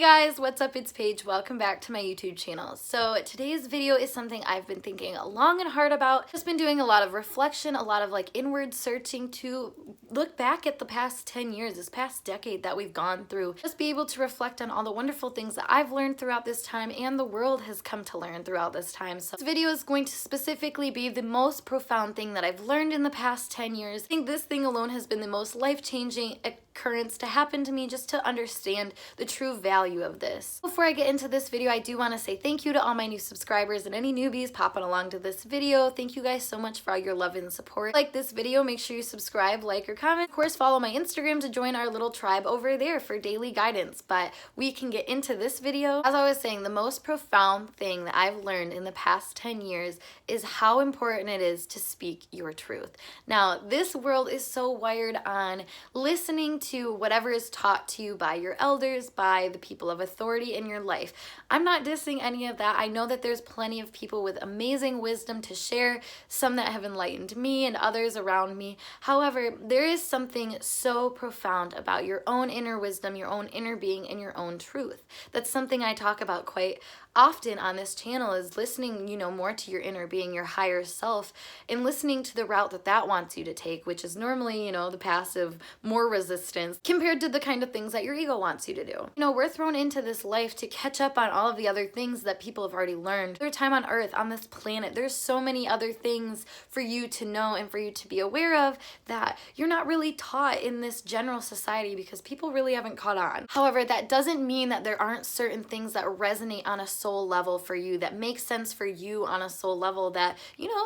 Guys, what's up? It's Paige. Welcome back to my YouTube channel. So today's video is something I've been thinking long and hard about. Just been doing a lot of reflection, a lot of inward searching to look back at the past 10 years, this past decade that we've gone through. Just be able to reflect on all the wonderful things that I've learned throughout this time and the world has come to learn throughout this time. So this video is going to specifically be the most profound thing that I've learned in the past 10 years. I think this thing alone has been the most life-changing occurrence to happen to me, just to understand the true value of this. Before I get into this video, I do want to say thank you to all my new subscribers and any newbies popping along to this video. Thank you guys so much for all your love and support. Like this video, make sure you subscribe, like, or comment. Of course, follow my Instagram to join our little tribe over there for daily guidance. But we can get into this video. As I was saying, the most profound thing that I've learned in the past 10 years is how important it is to speak your truth. Now, this world is so wired on listening to whatever is taught to you by your elders, by the people of authority in your life. I'm not dissing any of that. I know that there's plenty of people with amazing wisdom to share, some that have enlightened me and others around me. However, there is something so profound about your own inner wisdom, your own inner being, and your own truth. That's something I talk about quite often on this channel, is listening, more to your inner being, your higher self, and listening to the route that wants you to take, which is normally, the passive, more resistance compared to the kind of things that your ego wants you to do. We're thrown into this life to catch up on all of the other things that people have already learned. Their time on earth, on this planet, there's so many other things for you to know and for you to be aware of that you're not really taught in this general society because people really haven't caught on. However, that doesn't mean that there aren't certain things that resonate on a soul level for you, that make sense for you on a soul level, that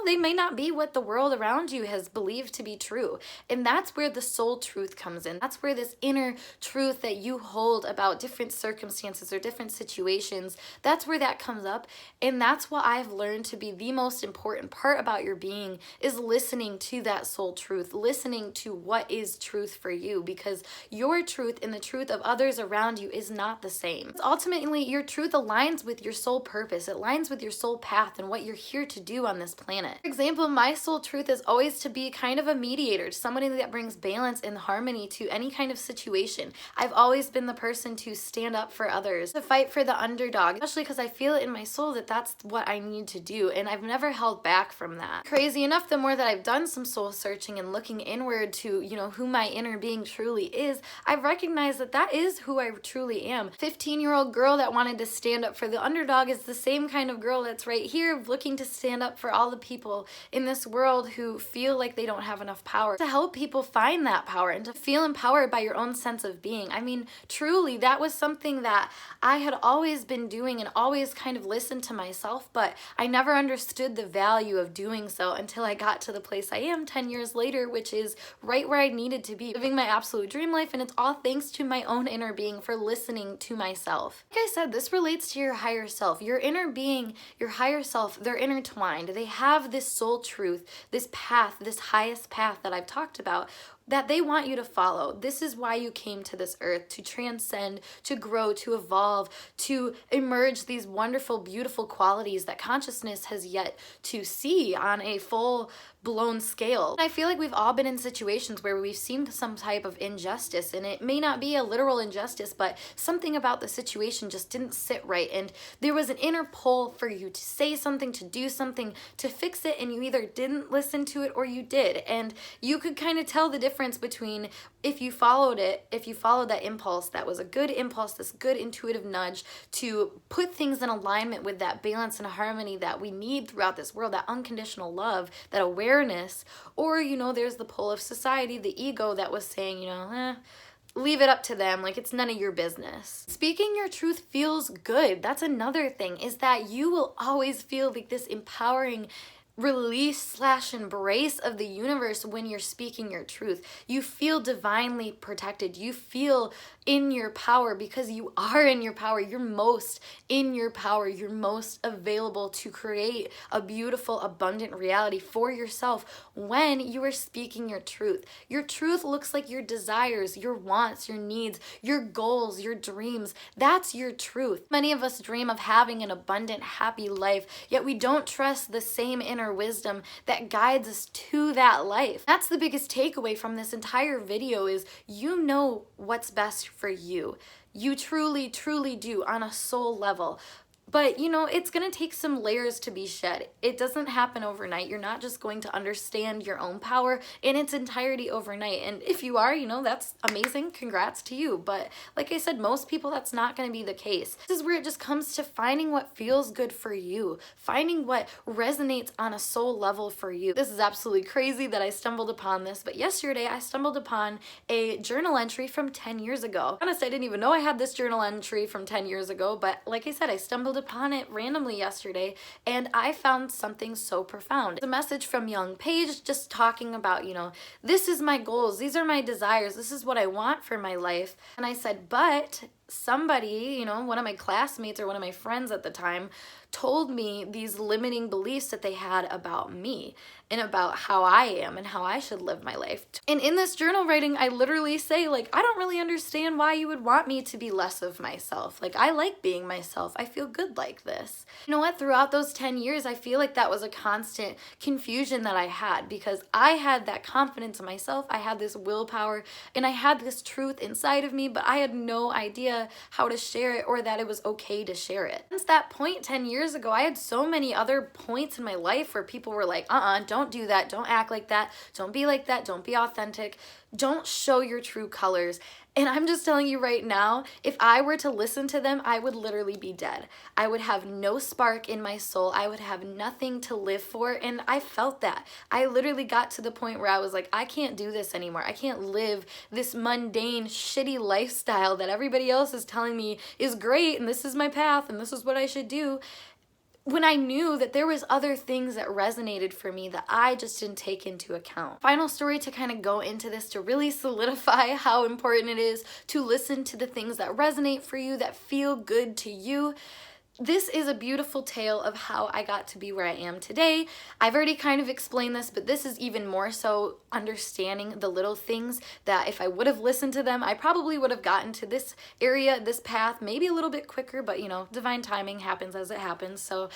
they may not be what the world around you has believed to be true. And that's where the soul truth comes in. That's where this inner truth that you hold about different circumstances or different situations, that's where that comes up. And that's what I've learned to be the most important part about your being, is listening to that soul truth, listening to what is truth for you, because your truth and the truth of others around you is not the same. Ultimately, your truth aligns with your soul purpose. It aligns with your soul path and what you're here to do on this planet. For example, my soul truth is always to be kind of a mediator, somebody that brings balance and harmony to any kind of situation. I've always been the person to stand up for others, to fight for the underdog, especially because I feel it in my soul that that's what I need to do, and I've never held back from that. Crazy enough, the more that I've done some soul searching and looking inward to, who my inner being truly is, I've recognized that that is who I truly am. 15-year-old girl that wanted to stand up for the underdog is the same kind of girl that's right here looking to stand up for all the people in this world who feel like they don't have enough power, to help people find that power and to feel empowered by your own sense of being. I mean, truly, that was something that I had always been doing and always kind of listened to myself, but I never understood the value of doing so until I got to the place I am 10 years later, which is right where I needed to be, living my absolute dream life, and it's all thanks to my own inner being for listening to myself. Like I said, this relates to your higher self. Your inner being, your higher self, they're intertwined. They have this soul truth, this path, this highest path that I've talked about, that they want you to follow. This is why you came to this earth, to transcend, to grow, to evolve, to emerge these wonderful, beautiful qualities that consciousness has yet to see on a full-blown scale. And I feel like we've all been in situations where we've seen some type of injustice, and it may not be a literal injustice, but something about the situation just didn't sit right, and there was an inner pull for you to say something, to do something, to fix it, and you either didn't listen to it or you did. And you could kind of tell the difference between if you followed that impulse, that was a good impulse, this good intuitive nudge to put things in alignment with that balance and harmony that we need throughout this world, that unconditional love, that awareness, or, there's the pull of society, the ego that was saying, leave it up to them, like it's none of your business. Speaking your truth feels good. That's another thing, is that you will always feel like this empowering release/embrace of the universe when you're speaking your truth. You feel divinely protected. You feel in your power because you are in your power. You're most in your power. You're most available to create a beautiful, abundant reality for yourself when you are speaking your truth. Your truth looks like your desires, your wants, your needs, your goals, your dreams. That's your truth. Many of us dream of having an abundant, happy life, yet we don't trust the same inner wisdom that guides us to that life. That's the biggest takeaway from this entire video, is you know what's best for you. You truly, truly do on a soul level. But you know, it's gonna take some layers to be shed. It doesn't happen overnight. You're not just going to understand your own power in its entirety overnight. And if you are, you know, that's amazing. Congrats to you. But like I said, most people, that's not gonna be the case. This is where it just comes to finding what feels good for you, finding what resonates on a soul level for you. This is absolutely crazy that I stumbled upon this, but yesterday I stumbled upon a journal entry from 10 years ago. Honest, I didn't even know I had this journal entry from 10 years ago, but like I said, I stumbled upon it randomly yesterday and I found something so profound. It's a message from young Paige just talking about, you know, this is my goals, these are my desires, this is what I want for my life. And I said, but somebody, you know, one of my classmates or one of my friends at the time told me these limiting beliefs that they had about me and about how I am and how I should live my life. And in this journal writing, I literally say, like, I don't really understand why you would want me to be less of myself. Like, I like being myself. I feel good like this. You know what? Throughout those 10 years, I feel like that was a constant confusion that I had because I had that confidence in myself. I had this willpower and I had this truth inside of me, but I had no idea how to share it or that it was okay to share it. Since that point 10 years ago, I had so many other points in my life where people were like, don't do that, don't act like that, don't be like that, don't be authentic, don't show your true colors. And I'm just telling you right now, if I were to listen to them, I would literally be dead. I would have no spark in my soul. I would have nothing to live for. And I felt that. I literally got to the point where I was like, I can't do this anymore. I can't live this mundane, shitty lifestyle that everybody else is telling me is great and this is my path and this is what I should do. When I knew that there was other things that resonated for me that I just didn't take into account. Final story to kind of go into this to really solidify how important it is to listen to the things that resonate for you, that feel good to you. This is a beautiful tale of how I got to be where I am today. I've already kind of explained this, but this is even more so understanding the little things that if I would have listened to them, I probably would have gotten to this area, this path, maybe a little bit quicker, but you know, divine timing happens as it happens. So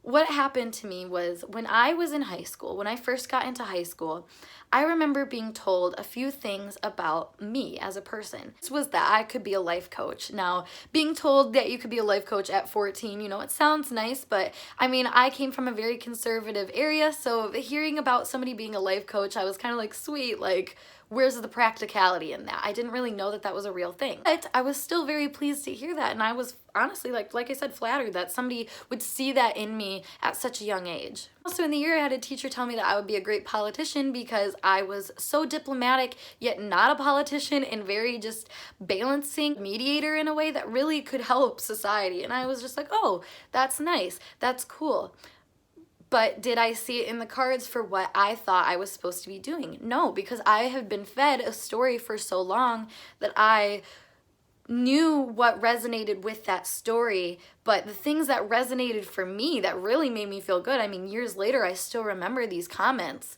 what happened to me was when I was in high school, when I first got into high school, I remember being told a few things about me as a person. This was that I could be a life coach. Now, being told that you could be a life coach at 14, you know, it sounds nice, but I mean, I came from a very conservative area, so hearing about somebody being a life coach, I was kind of like, sweet, like, where's the practicality in that? I didn't really know that that was a real thing. But I was still very pleased to hear that, and I was honestly, like I said, flattered that somebody would see that in me at such a young age. Also in the year, I had a teacher tell me that I would be a great politician because I was so diplomatic, yet not a politician, and very just balancing mediator in a way that really could help society. And I was just like, oh, that's nice, that's cool. But did I see it in the cards for what I thought I was supposed to be doing? No, because I had been fed a story for so long that I knew what resonated with that story, but the things that resonated for me that really made me feel good, I mean, years later, I still remember these comments.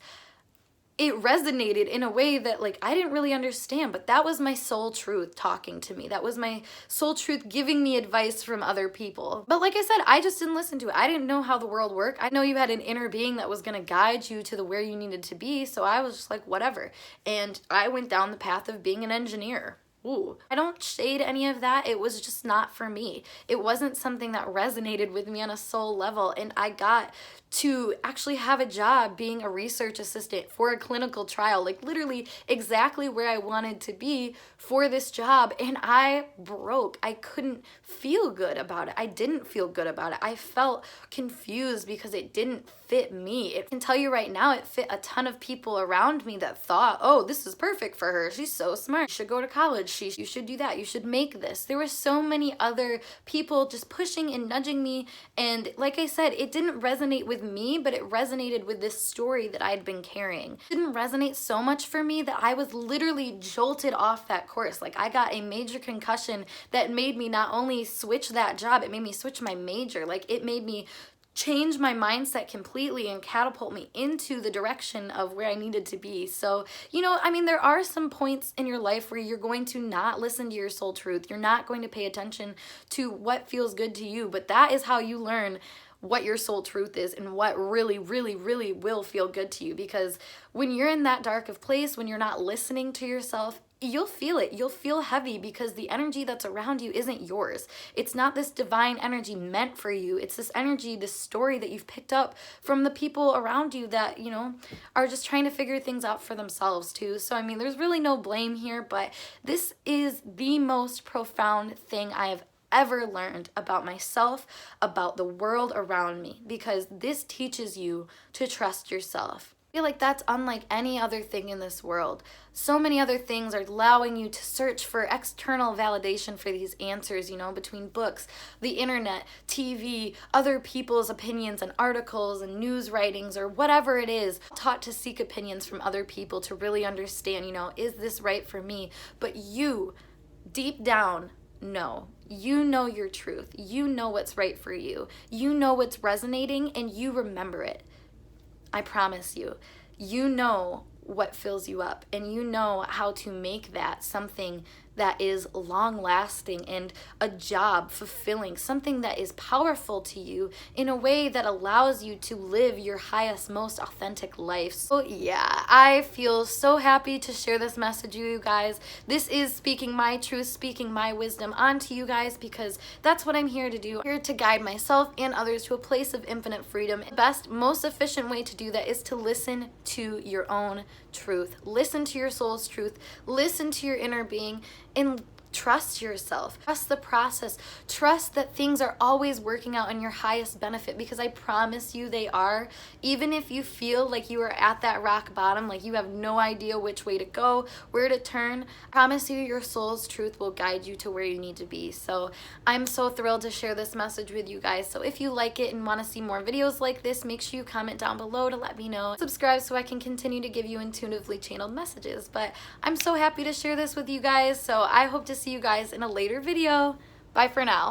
It resonated in a way that like I didn't really understand, but that was my soul truth talking to me. That was my soul truth giving me advice from other people. But like I said, I just didn't listen to it. I didn't know how the world worked. I know you had an inner being that was gonna guide you to the where you needed to be, so I was just like, whatever. And I went down the path of being an engineer. Ooh. I don't shade any of that. It was just not for me. It wasn't something that resonated with me on a soul level, and I got to actually have a job being a research assistant for a clinical trial, like literally exactly where I wanted to be for this job, and I broke. I couldn't feel good about it. I didn't feel good about it. I felt confused because it didn't fit me. I can tell you right now, it fit a ton of people around me that thought, oh, this is perfect for her. She's so smart. She should go to college. You should do that. You should make this. There were so many other people just pushing and nudging me, and like I said, it didn't resonate with me, but it resonated with this story that I'd been carrying. It didn't resonate so much for me that I was literally jolted off that course. Like I got a major concussion that made me not only switch that job, it made me switch my major. Like it made me change my mindset completely and catapult me into the direction of where I needed to be. So, you know, I mean, there are some points in your life where you're going to not listen to your soul truth. You're not going to pay attention to what feels good to you, but that is how you learn what your soul truth is and what really, really, really will feel good to you. Because when you're in that dark of place, when you're not listening to yourself, you'll feel it. You'll feel heavy because the energy that's around you isn't yours. It's not this divine energy meant for you. It's this energy, this story that you've picked up from the people around you that, you know, are just trying to figure things out for themselves too. So, I mean, there's really no blame here, but this is the most profound thing I have ever learned about myself, about the world around me, because this teaches you to trust yourself. I feel like that's unlike any other thing in this world. So many other things are allowing you to search for external validation for these answers, you know, between books, the internet, TV, other people's opinions and articles and news writings or whatever it is. Taught to seek opinions from other people to really understand, you know, is this right for me? But you, deep down, know. You know your truth. You know what's right for you. You know what's resonating and you remember it. I promise you, you know what fills you up and you know how to make that something that is long lasting and a job fulfilling, something that is powerful to you in a way that allows you to live your highest, most authentic life. So yeah, I feel so happy to share this message with you guys. This is speaking my truth, speaking my wisdom onto you guys, because that's what I'm here to do. I'm here to guide myself and others to a place of infinite freedom. The best, most efficient way to do that is to listen to your own truth. Listen to your soul's truth. Listen to your inner being and trust yourself. Trust the process. Trust that things are always working out in your highest benefit, because I promise you they are. Even if you feel like you are at that rock bottom, like you have no idea which way to go, where to turn, I promise you your soul's truth will guide you to where you need to be. So I'm so thrilled to share this message with you guys. So if you like it and want to see more videos like this, make sure you comment down below to let me know. Subscribe so I can continue to give you intuitively channeled messages. But I'm so happy to share this with you guys. So I hope to see you guys in a later video. Bye for now.